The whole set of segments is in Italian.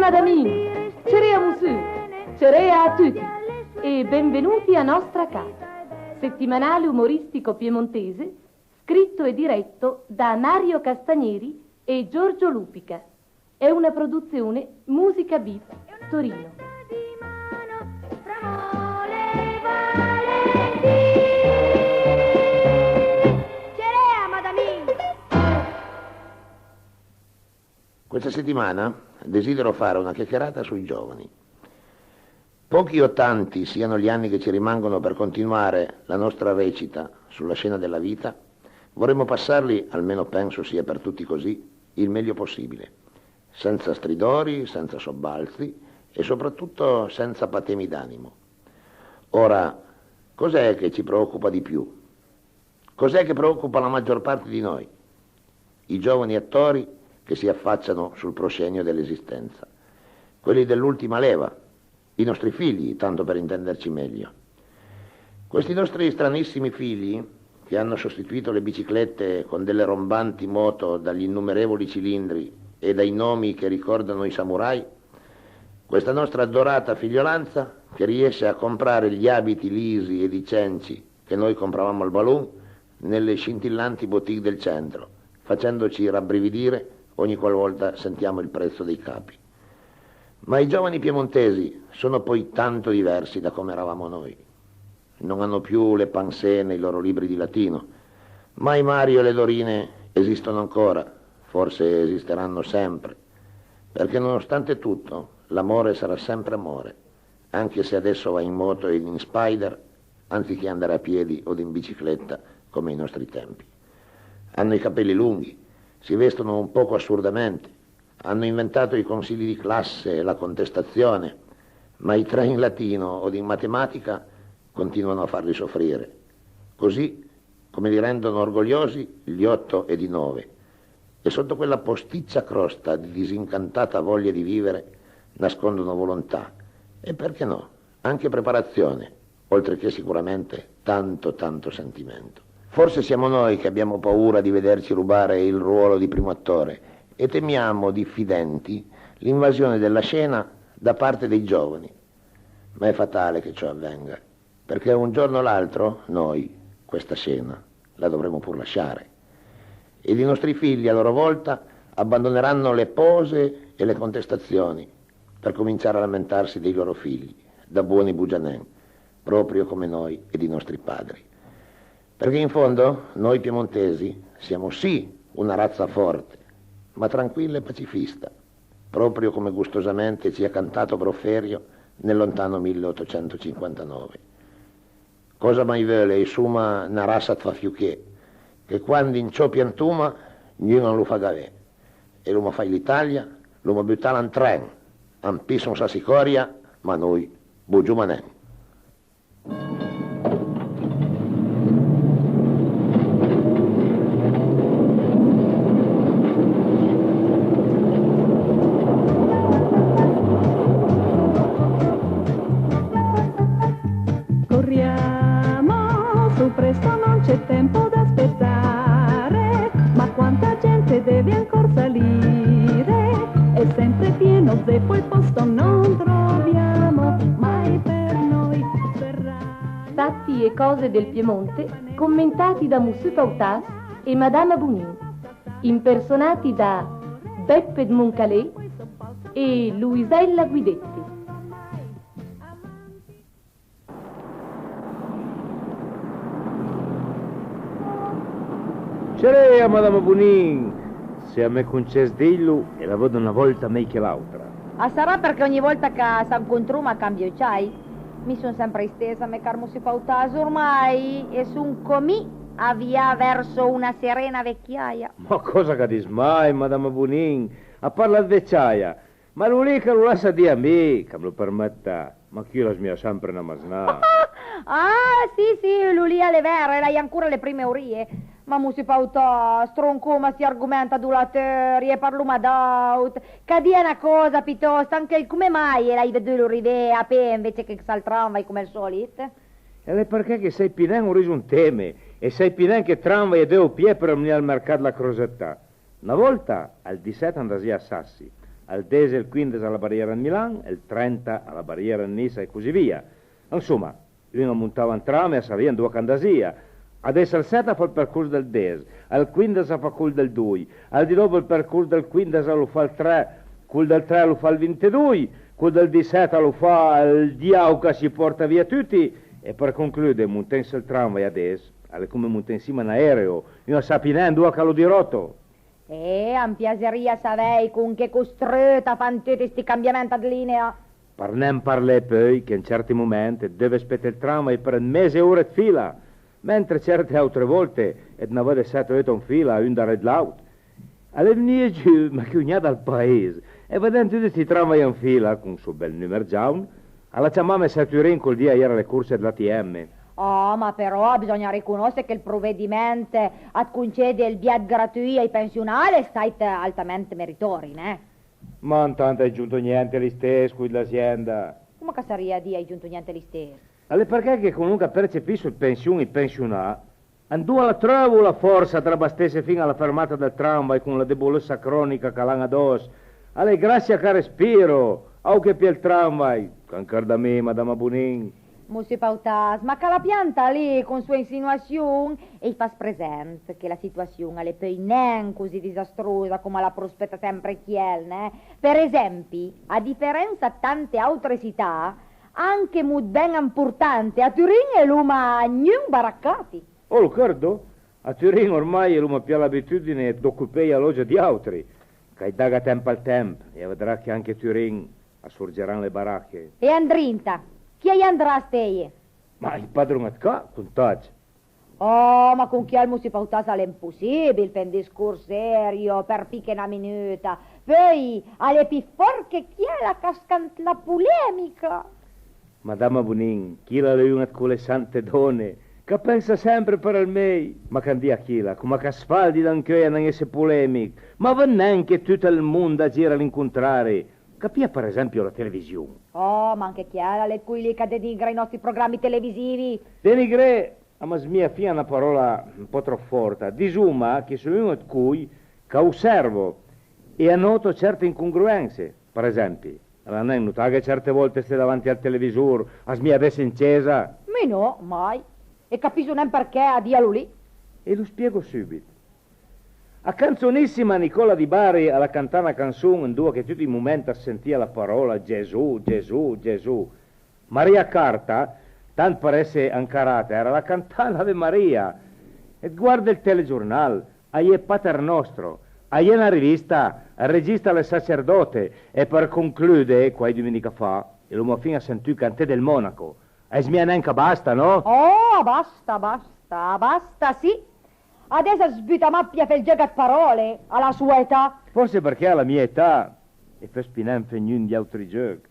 madame, cerea monsieur, cerea a tutti e benvenuti a nostra casa, settimanale umoristico piemontese, scritto e diretto da Mario Castagneri e Giorgio Lupica. È una produzione Musica Beat Torino. Questa settimana desidero fare una chiacchierata sui giovani. Pochi o tanti siano gli anni che ci rimangono per continuare la nostra recita sulla scena della vita, vorremmo passarli, almeno penso sia per tutti così, il meglio possibile, senza stridori, senza sobbalzi e soprattutto senza patemi d'animo. Ora, cos'è che ci preoccupa di più? Cos'è che preoccupa la maggior parte di noi? I giovani attori che si affacciano sul proscenio dell'esistenza, quelli dell'ultima leva, i nostri figli, tanto per intenderci meglio. Questi nostri stranissimi figli, che hanno sostituito le biciclette con delle rombanti moto dagli innumerevoli cilindri e dai nomi che ricordano i samurai, questa nostra adorata figliolanza che riesce a comprare gli abiti lisi e di cenci che noi compravamo al Balloon nelle scintillanti boutique del centro, facendoci rabbrividire ogni qualvolta sentiamo il prezzo dei capi. Ma i giovani piemontesi sono poi tanto diversi da come eravamo noi. Non hanno più le pensée nei loro libri di latino, ma i Mario e le Dorine esistono ancora, forse esisteranno sempre, perché nonostante tutto l'amore sarà sempre amore, anche se adesso va in moto e in spider, anziché andare a piedi o in bicicletta come ai nostri tempi. Hanno i capelli lunghi, si vestono un poco assurdamente, hanno inventato i consigli di classe e la contestazione, ma i tre in latino o in matematica continuano a farli soffrire, così come li rendono orgogliosi gli 8 e i 9, e sotto quella posticcia crosta di disincantata voglia di vivere nascondono volontà e, perché no, anche preparazione, oltre che sicuramente tanto sentimento. Forse siamo noi che abbiamo paura di vederci rubare il ruolo di primo attore e temiamo, diffidenti, l'invasione della scena da parte dei giovani. Ma è fatale che ciò avvenga, perché un giorno o l'altro noi, questa scena, la dovremo pur lasciare. Ed i nostri figli, a loro volta, abbandoneranno le pose e le contestazioni per cominciare a lamentarsi dei loro figli, da buoni bugianè, proprio come noi ed i nostri padri. Perché in fondo noi piemontesi siamo sì una razza forte, ma tranquilla e pacifista, proprio come gustosamente ci ha cantato Proferio nel lontano 1859. Cosa mai vele e suma una razza fa fiuché, che quando in ciò piantuma non lo fa gavè, e lo fa l'Italia, lo buttala in tren, ampisson sa sicoria, ma noi bugiumanè. Tempo da aspettare, ma quanta gente deve ancora salire, è sempre pieno, zeppo il posto non troviamo, mai per noi verrà. Fatti e cose del Piemonte commentati da Monsieur Pautas e Madame Bounin, impersonati da Beppe Moncalé e Luisella Guidetti. Cerea, Madame Bounin, se a me conces dillo e la vedo una volta meglio che l'altra. Ah, sarà perché ogni volta che si incontriamo cambio c'hai? Mi sono sempre stesa, me carmo si pautaso ormai e son comì a via verso una serena vecchiaia. Ma cosa che dis mai, Madame Bounin? A parla di vecchiaia. Ma lui lì che lo lascia di a me, che me lo permetta. Ma che io la smia sempre una masnà. Ah, sì, lui lì alle vere, lei ancora le prime orie. Ma musi pauta, stronco, ma si argomenta dulatori e parluma d'aut. Che dia una cosa piuttosto, anche come mai lei vede lo rive a pe invece che saltramvai come al solito? Ed è perché che sei pinen un riso un teme, e sei pinen che tramvai e deo pie per venire al mercato la crosetta. Una volta al 17 andasi a Sassi, al 10 e il 15 alla barriera a Milano, il 30 alla barriera a Nizza e così via. Insomma, uno montava un tram e sapeva dove candasia. Adesso il 7 fa il percorso del 10, al 15 fa quello del 2, al di dopo il percorso del 15 lo fa il 3, quello del 3 lo fa il 22, quello del 17 lo fa il diao che si porta via tutti, e per concludere, montensi il tram e adesso, è come montare insieme un aereo, io sapendo dove che lo dirotto. am piaceria savei con che costretta fanno tutti questi cambiamenti di linea. Non parlè poi che in certi momenti deve aspettare il tram e per un mese e ore di fila, mentre certe altre volte ne avete 7 in fila, un da Red Laut. Alle venire giù, ma che ogni dal paese, e vedendo tutti questi tram in fila, con il suo bel numero giallo, alla chiamava Saturin col dia ieri alle corse dell'ATM. Oh, ma però bisogna riconoscere che il provvedimento a concedere il biglietto gratuito ai pensionali è stato altamente meritorio, né? Ma intanto è giunto niente lì stesso qui dell'azienda. Come che sarebbe di hai giunto niente lì stesso? Alle perché che comunque percepisce il pensione e il pensionato, andò alla trovo la forza tra bastesse fino alla fermata del tramway con la debolezza cronica che l'hanno addosso. Alle grazie che respiro, au che per il tramway, cancor da me, madama Bonin. Mussi Pautas, ma che la pianta lì con sua insinuazione e fa presente che la situazione è poi non così disastrosa come la prospetta sempre Chiel, né? Per esempio, a differenza di tante altre città, anche molto ben importante, a Turin è l'uma non baraccati. Oh, lo credo? A Turin ormai è l'uma più l'abitudine di occupare la loggia di altri, che daga tempo al tempo, e vedrà che anche a Turin assorgeranno le baracche. E Andrinta? Chi andrà a steie? Ma il padrone qua, con taccia. Oh, ma con chi al Mussi Pautas è impossibile per un discorso serio, per picche una minuta. Poi, alle più forche chi è la cascante la polemica? Madama Bonin, chi la leuna con le sante donne, che pensa sempre per il me, ma che dia chi la, come che sfaldi d'anche non essere polemico, ma va neanche tutto il mondo a girare all'incontrare. Capia per esempio la televisione. Oh, ma anche chi è le cui lì che denigra i nostri programmi televisivi? Denigre, ma smia fia una parola un po' troppo forte, disuma che sono uno di cui che osservo e annoto certe incongruenze. Per esempio, la non notare che certe volte stai davanti al televisore, a smia adesso incesa. Me no, mai. E capisco non perché a dialo lì. E lo spiego subito. A canzonissima Nicola Di Bari alla cantare una canzone in due che tutti i momenti sentia la parola Gesù, Gesù, Gesù. Maria Carta, tanto per essere ancarata, era la cantata Ave Maria. E guarda il telegiornale, ahí è Pater Nostro, ahí è una rivista, il regista del sacerdote, e per concludere, qua domenica fa, l'uomo fino a sentire cantare del Monaco. E smia neanche basta, no? Oh, basta, sì. Adesso sbuta mappia per il gioco a parole, alla sua età. Forse perché alla mia età, e per spinare ognuno di altri giochi.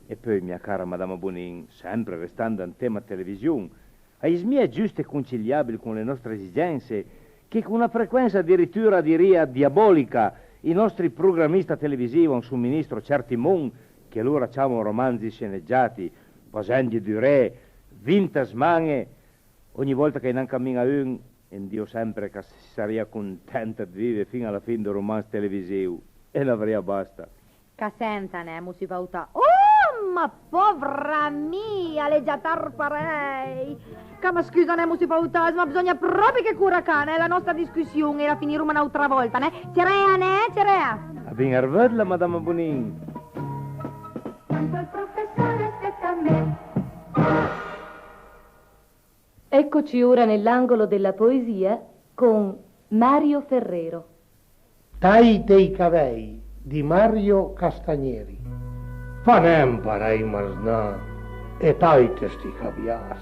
E poi, mia cara Madama Bonin, sempre restando in tema televisione, è smia giusto e conciliabile con le nostre esigenze, che con una frequenza addirittura diria diabolica, i nostri programmisti televisivi hanno somministro certi mon, che loro facciamo romanzi sceneggiati, posandi di re, vintas mane, ogni volta che non cammina un, e Dio sempre che si sarebbe contenta di vivere fino alla fine del romanzo televisivo, e la verità basta. Che sentane, Mussi Pautas. Oh, ma povera mia, le già tarparei. Che ma scusa, ne Mussi Pautas, ma bisogna proprio che cura cane, la nostra discussione era finire un'altra volta, ne? Cerea, ne? Cerea. A ben arvedla, Madama Bonin. Quando il professore stette a me. Eccoci ora nell'angolo della poesia con Mario Ferrero. Tai dei cavei di Mario Castagneri. Fa nem parei marsna e taite sti cavias.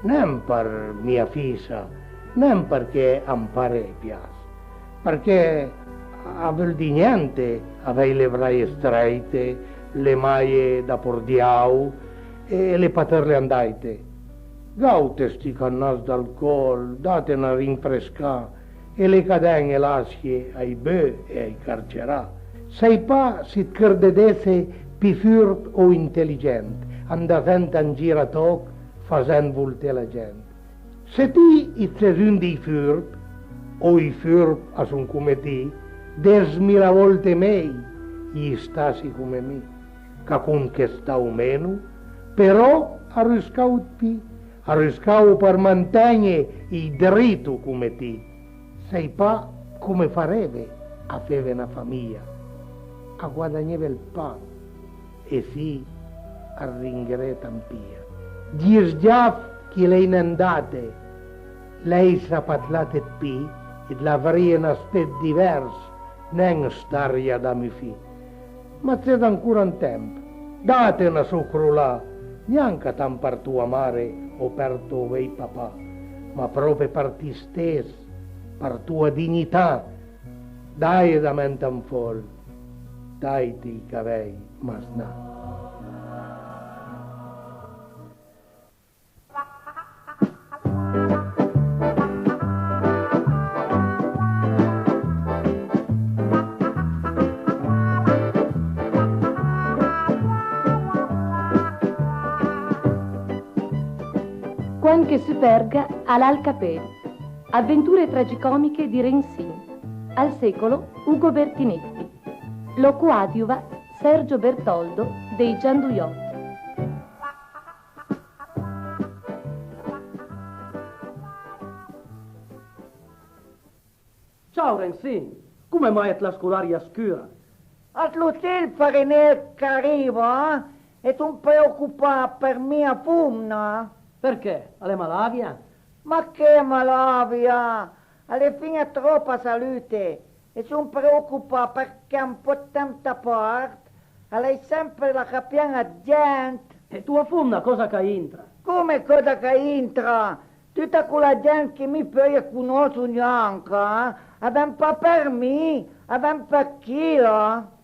Nem per mia fisa, nem perché ampare pias. Perché avel di niente avei le braie streite, le maie da pordiau e le paterle andaite. Gaute sti cannas d'alcol, datene a rinfresca e le cadene lascie ai bö e ai carcerà. Sei pa si crededesse pi furt o intelligente, andavent in gira toc, facendo volte la gente. Se ti itzes un di furt, o i furt a son come ti, 10.000 volte mei, gli stasi come me, che conquistau meno, però arriscau per mantenere il diritto come te. Sai pa come farebbe a fare una famiglia, a guadagnare il pane, e sì, a ringere tampia. Dies già che lei ne andate, lei sa parlare qui, e l'avrei un aspetto diverso, non staria da mi fi. Ma c'è ancora un tempo, date una sucrula, neanche tan per tua madre o per tuo vei papà, ma proprio per te stesso, per tua dignità. Dai da mente un fol, dai ti cavei, ma no. Juan che superga all'Alcapel. Avventure tragicomiche di Rensin. Al secolo Ugo Bertinetti. Lo coadiuva Sergio Bertoldo dei Gianduiotti. Ciao Rensin, come mai la scolaria scura? At l'hotel Farinel che arriva, e tu preoccupato per mia fumna? Perché? Alle malavia? Ma che malavia! Alla fine è troppa salute e sono preoccupato perché un po' tanta parte, hai sempre la capiana gente. E tua fumna cosa che entra? Come cosa che entra? Tutta quella gente che mi poi conosco neanche, abbiamo pas per me, abbiamo per chi,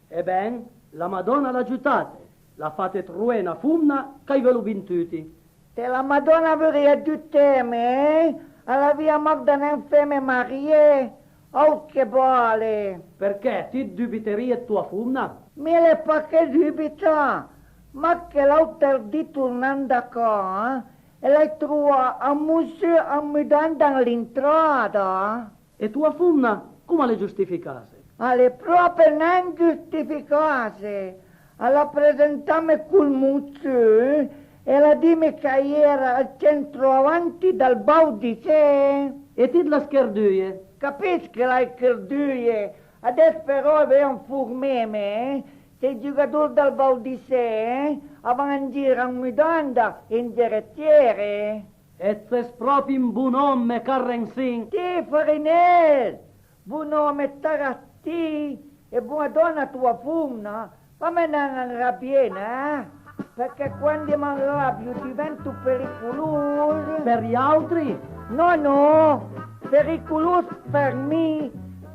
Ebbene, la Madonna l'aiutate, la fate truena fumna che ve lo vintuti. Se la Madonna vorrei aiutare, alla via Magdalena femme Marie, oh che vuole! Perché ti dubiterie tua fumna? Mille pa che dubita, ma che l'altro di tornando qua, e lei trova un museo ammutando all'entrata. E tua fumna come le giustificase? Alle proprio non giustificase, alla presentame col museo, e la dime che era al centro avanti dal Baudicè. E ti la scherduie? Capisci che la scherduie? Adesso però è un furmeme, se i giocatori del Baudicè avevano girato un midanda in direttiere. E sei proprio un buon uomo, Rensin. Sì, Farinel, buon uomo tarati e buona donna tua fumna, ma me non arrabbiena, perché quando mi arrabbio divento pericoloso. Per gli altri? No, pericoloso per me,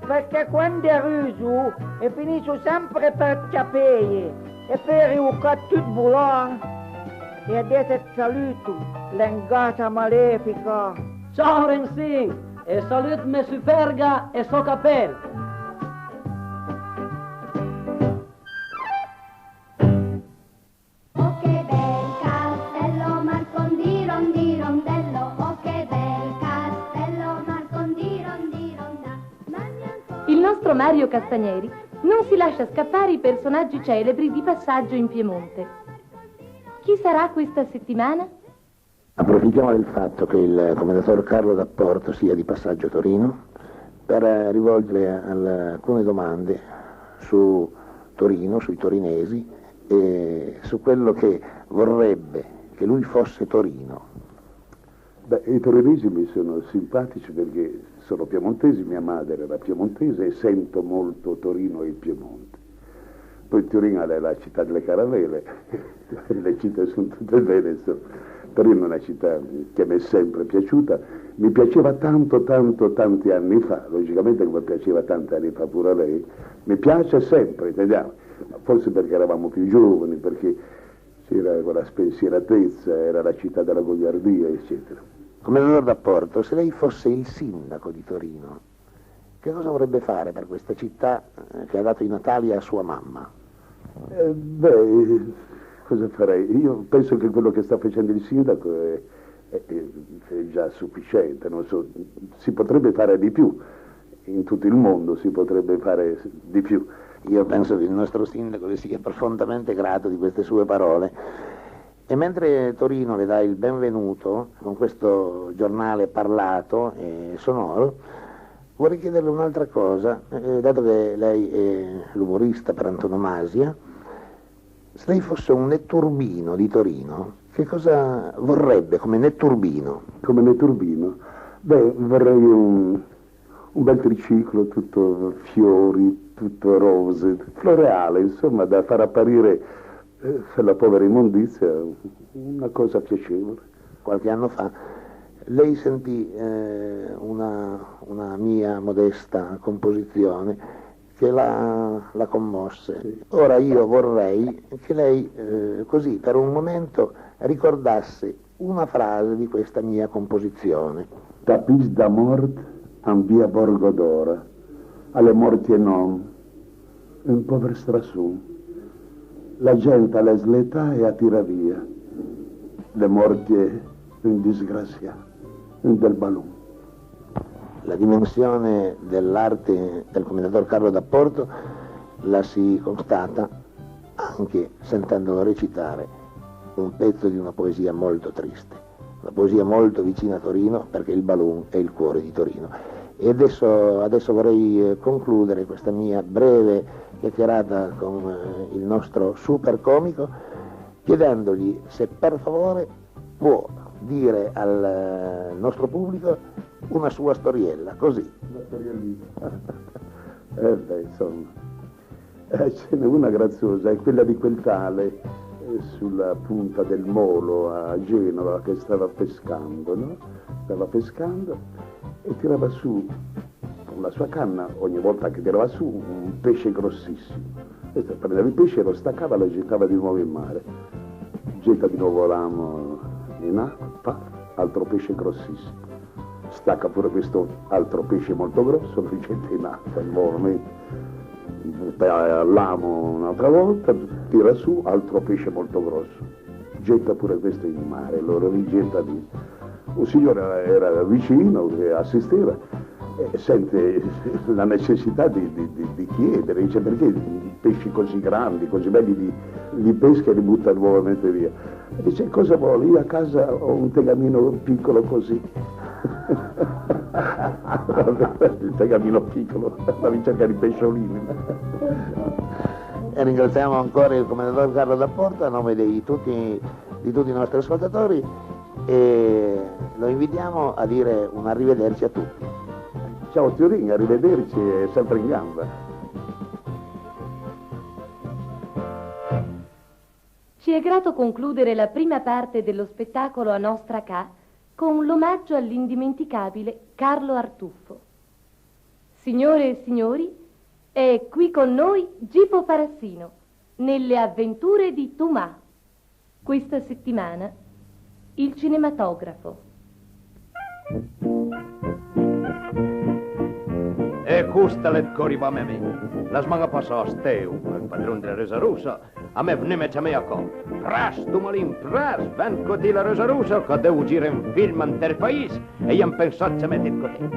perché quando ruso e finisco sempre per capire e per riucare tutto volare. E adesso saluto l'engata malefica. Ciao Rensin, e salut me superga e so capel. Oh che bel castello Marcondi rondi rondello, oh che bel castello Marcondi rondi ronda. Il nostro Mario Castagneri non si lascia scappare i personaggi celebri di passaggio in Piemonte. Chi sarà questa settimana? Approfittiamo del fatto che il commendatore Carlo D'Apporto sia di passaggio a Torino per rivolgere alcune domande su Torino, sui torinesi e su quello che vorrebbe che lui fosse Torino. Beh, i torinesi mi sono simpatici perché sono piemontesi, mia madre era piemontese e sento molto Torino e il Piemonte. Poi Torino è la città delle caravelle, le città sono tutte bene, Torino è una città che mi è sempre piaciuta, mi piaceva tanti anni fa, logicamente come piaceva tanti anni fa pure a lei, mi piace sempre, intendiamo, forse perché eravamo più giovani, perché c'era quella spensieratezza, era la città della goliardia, eccetera. Commendatore D'Apporto, se lei fosse il sindaco di Torino, che cosa vorrebbe fare per questa città che ha dato i natali a sua mamma? Cosa farei? Io penso che quello che sta facendo il sindaco è già sufficiente, non so, si potrebbe fare di più, in tutto il mondo si potrebbe fare di più. io penso che il nostro sindaco le sia profondamente grato di queste sue parole. E mentre Torino le dà il benvenuto con questo giornale parlato e sonoro, vorrei chiederle un'altra cosa, dato che lei è l'umorista per antonomasia, se lei fosse un netturbino di Torino, che cosa vorrebbe come netturbino? Come netturbino? Beh, vorrei un bel triciclo, tutto fiori, tutto rose, floreale, insomma, da far apparire per la povera immondizia una cosa piacevole. Qualche anno fa lei sentì una mia modesta composizione che la commosse. Sì. Ora io vorrei che lei così per un momento ricordasse una frase di questa mia composizione. Tapis da mort en via Borgo d'Ora, alle morti e non, un povero strasù. La gente alle sletta e attira via, le morti è un disgrazia, un del balloon. La dimensione dell'arte del commendator Carlo D'Apporto la si constata anche sentendolo recitare un pezzo di una poesia molto triste, una poesia molto vicina a Torino, perché il balloon è il cuore di Torino. E adesso vorrei concludere questa mia breve chiacchierata con il nostro super comico chiedendogli se per favore può dire al nostro pubblico una sua storiella, così. Una storiellina. Beh, insomma, ce n'è una graziosa, è quella di quel tale sulla punta del molo a Genova che stava pescando, no? Stava pescando e tirava su con la sua canna, ogni volta che tirava su, un pesce grossissimo. E prendeva il pesce, lo staccava e lo gettava di nuovo in mare. Getta di nuovo l'amo in acqua, altro pesce grossissimo. Stacca pure questo altro pesce molto grosso, lo getta in acqua nuovamente. L'amo un'altra volta, tira su, altro pesce molto grosso. Getta pure questo in mare, lo rigetta lì. Un signore era vicino, che assisteva, e sente la necessità di chiedere, dice perché pesci così grandi, così belli li pesca e li butta nuovamente via. E dice cosa vuole? Io a casa ho un tegamino piccolo così. Il tegamino piccolo, la ricerca di pesciolini. E ringraziamo ancora il commendatore Carlo D'Apporto a nome di tutti i nostri ascoltatori e lo invitiamo a dire un arrivederci a tutti. Ciao Turin, arrivederci e sempre in gamba. Ci è grato concludere la prima parte dello spettacolo a Nostra Ca con l'omaggio all'indimenticabile Carlo Artuffo. Signore e signori, è qui con noi Gipo Farassino nelle avventure di Tomà. Questa settimana il cinematografo. E questa le corriva a me. La smanga passò steu, il padrone della Rosa Russa, a me venne a me a co. Pras, tu malin, pras, ven coti la Rosa Russa, che devo girare un film inter paese, e io pensavo a mettere così.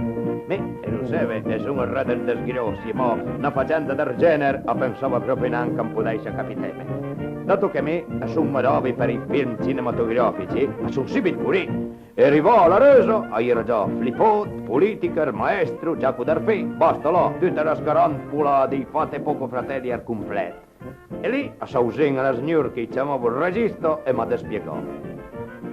Me, e lo seve, e sono il re del desgrossi, ma una faccenda del genere, pensavo proprio neanche un po' di capiteme. Dato che me, sono maravi per i film cinematografici, sono subito pure. E arrivò alla Rosa, era già Flippot, politica, il maestro, Giacomo d'Arpè, basta là, tutta la scarampola di fate poco fratelli al completo. E lì, a Sausen la signora che chiamava il regista e mi ha spiegato.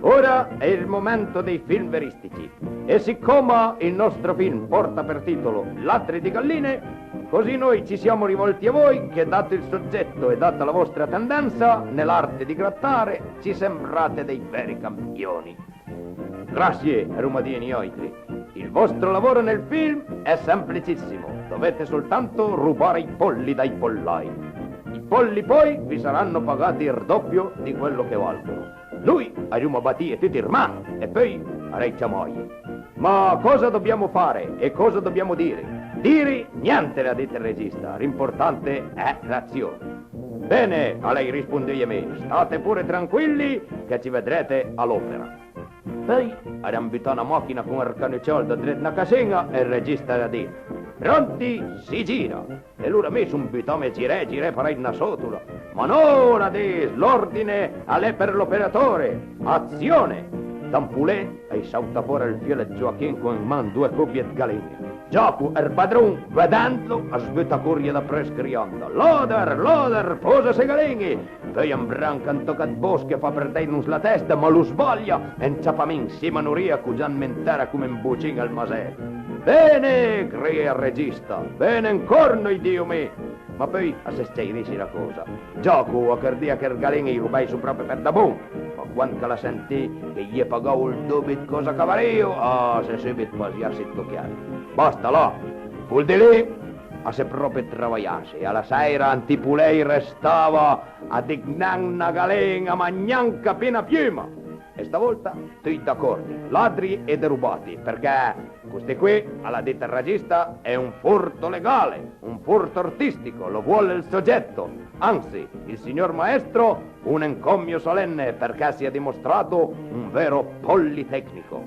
Ora è il momento dei film veristici. E siccome il nostro film porta per titolo Lattri di galline, così noi ci siamo rivolti a voi che, dato il soggetto e data la vostra tendenza nell'arte di grattare, ci sembrate dei veri campioni. Grazie, Rumadini Oitri. Il vostro lavoro nel film è semplicissimo. Dovete soltanto rubare i polli dai pollai. I polli poi vi saranno pagati il doppio di quello che valgono. Noi avremo battire tutti i mani e poi avremo moglie. Ma cosa dobbiamo fare e cosa dobbiamo dire? Dire niente, ha detto il regista. L'importante è l'azione. Bene, a lei risponde a me. State pure tranquilli che ci vedrete all'opera. Poi abbiamo avuto una macchina con il cannicciolo da dritto una casina e il regista da dire: Pronti? Si gira. E lui ha messo un bitome girè per il nasotulo. Ma non adesso, l'ordine è per l'operatore. Azione! Tampulè e salta fuori il figlio Gioacchino con in mano 2 coppie di galline. Gioco il padrone, vedendo, sbutta corria da prescriando. Loder, posa se galini. Poi un branco in tocca di bosco fa perdere la testa, ma lo sbaglia e inciappamin si manuria cugian mentera come un bucin al masello. Bene, crea il regista, bene in corno, Dio mio. Ma poi, a se stai dici la cosa, gioco a cardia che il galini rubai su proprio per da buon. Ma quando la sentì che gli pagò il dubito cosa cavario, se subito pasiarsi tocchiare. Basta là, vuol di lì, a se proprio travagliasse. E alla sera antipulei restava a dignan una galena magnanca piena piuma. E stavolta tutti d'accordo, ladri e derubati, perché questo qui, alla detta regista, è un furto legale, un furto artistico, lo vuole il soggetto. Anzi, il signor maestro, un encomio solenne perché si è dimostrato un vero politecnico.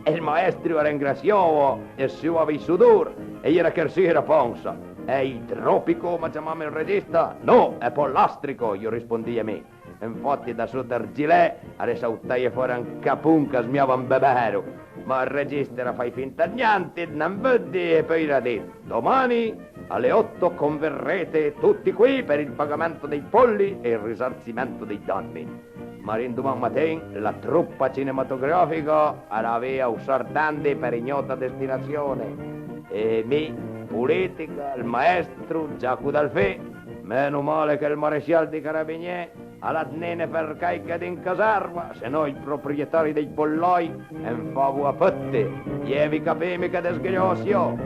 E il maestro ringraziò il suo avvisudor e era che si era ponsa. È idropico, ma chiamami il regista? No, è pollastrico, io rispondi a me. Infatti da sotto il gilet risaltai fuori un capun che smiava un bebero. Ma il regista fai finta niente, non vedi e poi era detto: domani alle 8 converrete tutti qui per il pagamento dei polli e il risarcimento dei danni. Ma l'indomani mattina la truppa cinematografica aveva usardante per ignota destinazione. E me, politica, il maestro, Giacomo Dalfè, meno male che il maresciallo di Carabinieri alla nene per caica in caserma, se no i proprietari dei polloi en favo a pette, lievi capemi che desgriosio.